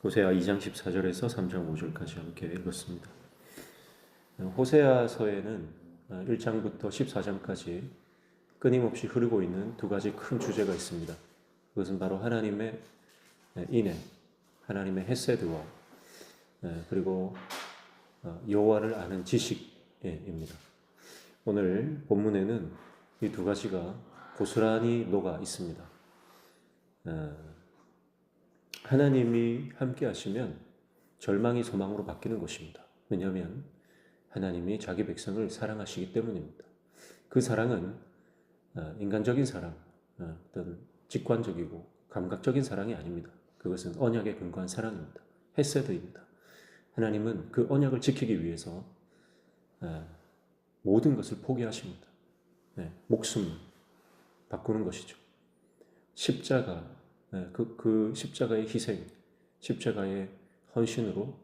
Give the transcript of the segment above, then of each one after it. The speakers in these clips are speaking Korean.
호세아 2장 14절에서 3장 5절까지 함께 읽었습니다. 호세아서에는 1장부터 14장까지 끊임없이 흐르고 있는 두 가지 큰 주제가 있습니다. 그것은 바로 하나님의 인애, 하나님의 헤세드와 그리고 여호와를 아는 지식입니다. 오늘 본문에는 이 두 가지가 고스란히 녹아 있습니다. 하나님이 함께 하시면 절망이 소망으로 바뀌는 것입니다. 왜냐하면 하나님이 자기 백성을 사랑하시기 때문입니다. 그 사랑은 인간적인 사랑, 어떤 직관적이고 감각적인 사랑이 아닙니다. 그것은 언약에 근거한 사랑입니다. 헤세드입니다. 하나님은 그 언약을 지키기 위해서 모든 것을 포기하십니다. 목숨 바꾸는 것이죠. 십자가, 그 십자가의 희생, 십자가의 헌신으로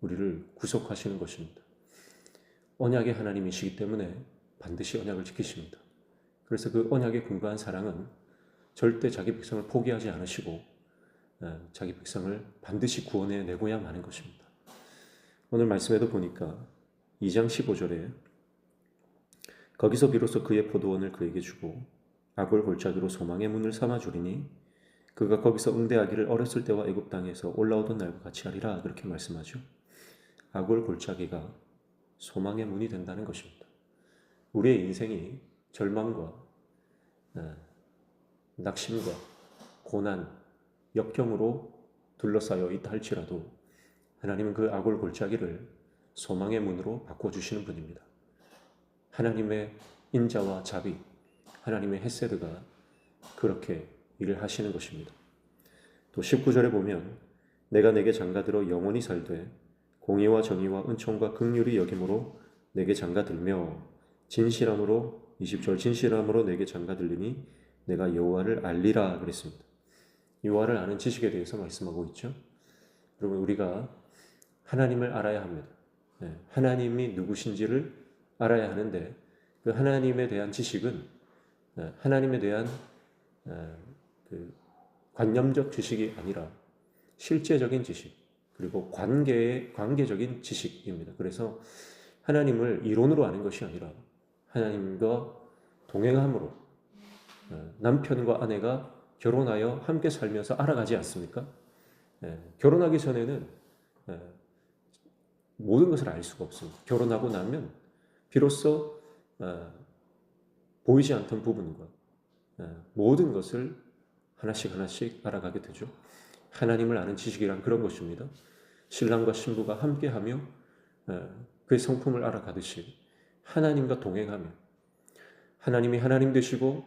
우리를 구속하시는 것입니다. 언약의 하나님이시기 때문에 반드시 언약을 지키십니다. 그래서 그 언약에 근거한 사랑은 절대 자기 백성을 포기하지 않으시고 자기 백성을 반드시 구원해 내고야 마는 것입니다. 오늘 말씀에도 보니까 2장 15절에 거기서 비로소 그의 포도원을 그에게 주고 악을 골짜기로 소망의 문을 삼아 주리니 그가 거기서 응대하기를 어렸을 때와 애굽 땅에서 올라오던 날과 같이 하리라, 그렇게 말씀하죠. 악을 골짜기가 소망의 문이 된다는 것입니다. 우리의 인생이 절망과 낙심과 고난, 역경으로 둘러싸여 있다 할지라도 하나님은 그 악을 골짜기를 소망의 문으로 바꿔주시는 분입니다. 하나님의 인자와 자비, 하나님의 헤세드가 그렇게 일을 하시는 것입니다. 또 19절에 보면 내가 내게 장가들어 영원히 살되 공의와 정의와 은총과 긍휼이 여김으로 내게 장가들며 진실함으로 20절 진실함으로 내게 장가들리니 내가 여호와를 알리라 그랬습니다. 여호와를 아는 지식에 대해서 말씀하고 있죠. 여러분, 우리가 하나님을 알아야 합니다. 하나님이 누구신지를 알아야 하는데 그 하나님에 대한 지식은 하나님에 대한 그 관념적 지식이 아니라 실제적인 지식, 그리고 관계적인 지식입니다. 그래서 하나님을 이론으로 아는 것이 아니라 하나님과 동행함으로, 남편과 아내가 결혼하여 함께 살면서 알아가지 않습니까? 결혼하기 전에는 모든 것을 알 수가 없습니다. 결혼하고 나면 비로소 보이지 않던 부분과 모든 것을 하나씩 알아가게 되죠. 하나님을 아는 지식이란 그런 것입니다. 신랑과 신부가 함께하며 그의 성품을 알아가듯이 하나님과 동행하며 하나님이 하나님 되시고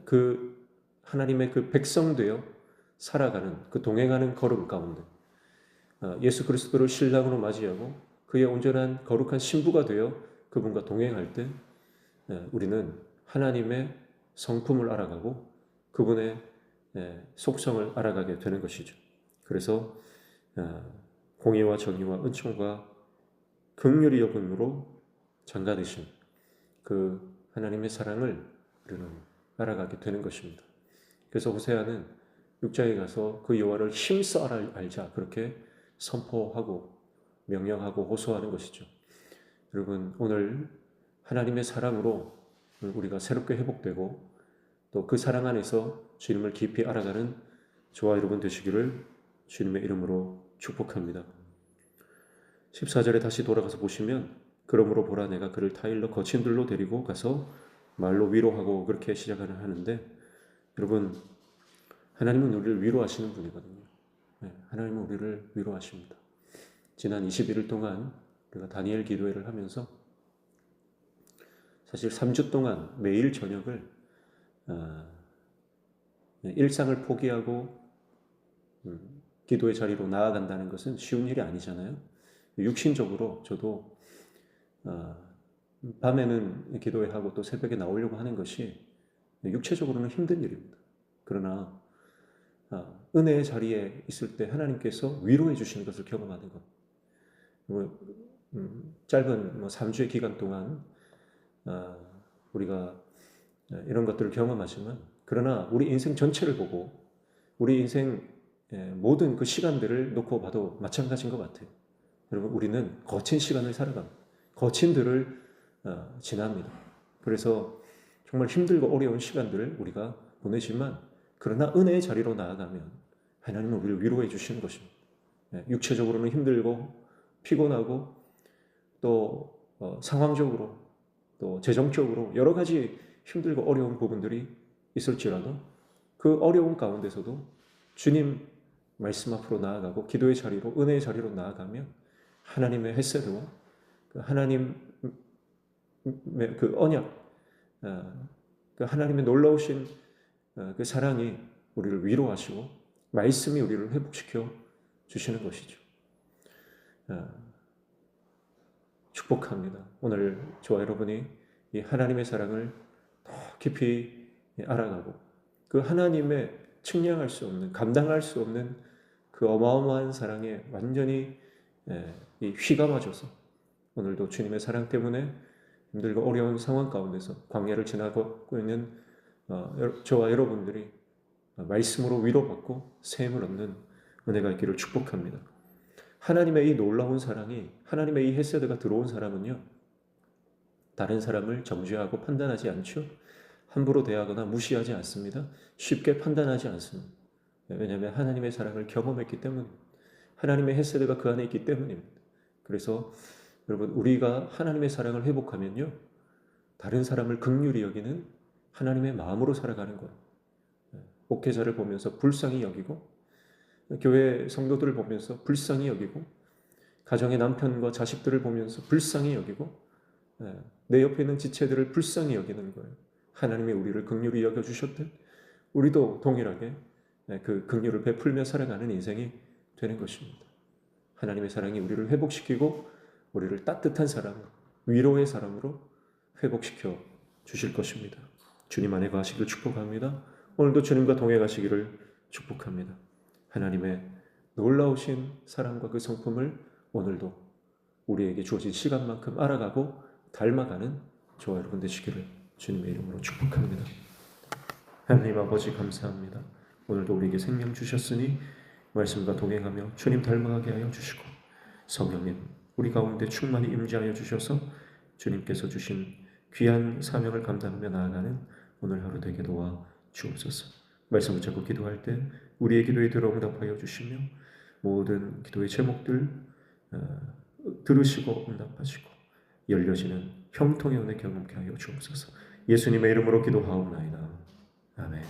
그 하나님의 그 백성 되어 살아가는 그 동행하는 걸음 가운데 예수 그리스도를 신랑으로 맞이하고 그의 온전한 거룩한 신부가 되어 그분과 동행할 때 우리는 하나님의 성품을 알아가고 그분의 속성을 알아가게 되는 것이죠. 그래서 공의와 정의와 은총과 긍휼이 여김으로 장가되신 그 하나님의 사랑을 우리는 알아가게 되는 것입니다. 그래서 호세아는 6장에 가서 그 여호와를 힘써 알자, 그렇게 선포하고 명령하고 호소하는 것이죠. 여러분, 오늘 하나님의 사랑으로 우리가 새롭게 회복되고 또 그 사랑 안에서 주님을 깊이 알아가는 저와 여러분 되시기를 주님의 이름으로 축복합니다. 14절에 다시 돌아가서 보시면 그러므로 보라 내가 그를 타일러 거친 들로 데리고 가서 말로 위로하고, 그렇게 시작을 하는데, 여러분, 하나님은 우리를 위로하시는 분이거든요. 하나님은 우리를 위로하십니다. 지난 21일 동안 우리가 다니엘 기도회를 하면서 사실 3주 동안 매일 저녁을 일상을 포기하고 기도의 자리로 나아간다는 것은 쉬운 일이 아니잖아요. 육신적으로 저도 밤에는 기도회 하고 또 새벽에 나오려고 하는 것이 육체적으로는 힘든 일입니다. 그러나 은혜의 자리에 있을 때 하나님께서 위로해 주시는 것을 경험하는 것, 짧은 3주의 기간 동안 우리가 이런 것들을 경험하지만, 그러나 우리 인생 전체를 보고 우리 인생 모든 그 시간들을 놓고 봐도 마찬가지인 것 같아요. 여러분, 우리는 거친 시간을 살아갑니다. 거친 들을 지납니다. 그래서 정말 힘들고 어려운 시간들을 우리가 보내지만, 그러나 은혜의 자리로 나아가면 하나님은 우리를 위로해 주시는 것입니다. 육체적으로는 힘들고 피곤하고 또 상황적으로 또 재정적으로 여러 가지 힘들고 어려운 부분들이 있을지라도 그 어려운 가운데서도 주님 말씀 앞으로 나아가고 기도의 자리로, 은혜의 자리로 나아가면 하나님의 헤세드와 그 하나님의 그 언약, 그 하나님의 놀라우신 그 사랑이 우리를 위로하시고 말씀이 우리를 회복시켜 주시는 것이죠. 축복합니다. 오늘 저와 여러분이 이 하나님의 사랑을 더 깊이 알아가고 그 하나님의 측량할 수 없는, 감당할 수 없는 그 어마어마한 사랑에 완전히 휘감아져서 오늘도 주님의 사랑 때문에 힘들고 어려운 상황 가운데서 광야를 지나고 있는 저와 여러분들이 말씀으로 위로받고 샘을 얻는 은혜가 있기를 축복합니다. 하나님의 이 놀라운 사랑이, 하나님의 이 헤세드가 들어온 사람은요, 다른 사람을 정죄하고 판단하지 않죠. 함부로 대하거나 무시하지 않습니다. 쉽게 판단하지 않습니다. 왜냐하면 하나님의 사랑을 경험했기 때문입니다. 하나님의 헤세드가 그 안에 있기 때문입니다. 그래서 여러분, 우리가 하나님의 사랑을 회복하면요, 다른 사람을 긍휼히 여기는 하나님의 마음으로 살아가는 거예요. 목회자를 보면서 불쌍히 여기고, 교회 성도들을 보면서 불쌍히 여기고, 가정의 남편과 자식들을 보면서 불쌍히 여기고, 내 옆에 있는 지체들을 불쌍히 여기는 거예요. 하나님이 우리를 긍휼히 여겨주셨듯 우리도 동일하게 그 긍휼을 베풀며 살아가는 인생이 되는 것입니다. 하나님의 사랑이 우리를 회복시키고 우리를 따뜻한 사람, 위로의 사람으로 회복시켜 주실 것입니다. 주님 안에 거하시기를 축복합니다. 오늘도 주님과 동행 하시기를 축복합니다. 하나님의 놀라우신 사랑과 그 성품을 오늘도 우리에게 주어진 시간만큼 알아가고 닮아가는 저와 여러분 되시기를 주님의 이름으로 축복합니다. 하나님 아버지 감사합니다. 오늘도 우리에게 생명 주셨으니 말씀과 동행하며 주님 닮아가게 하여 주시고, 성령님 우리 가운데 충만히 임재하여 주셔서 주님께서 주신 귀한 사명을 감당하며 나아가는 오늘 하루 되게 도와 주옵소서. 말씀 붙잡고 기도할 때 우리의 기도에 들어 응답하여 주시며 모든 기도의 제목들 들으시고 응답하시고 열려지는 형통의 은혜 경험케 하여 주옵소서. 예수님의 이름으로 기도하옵나이다. 아멘.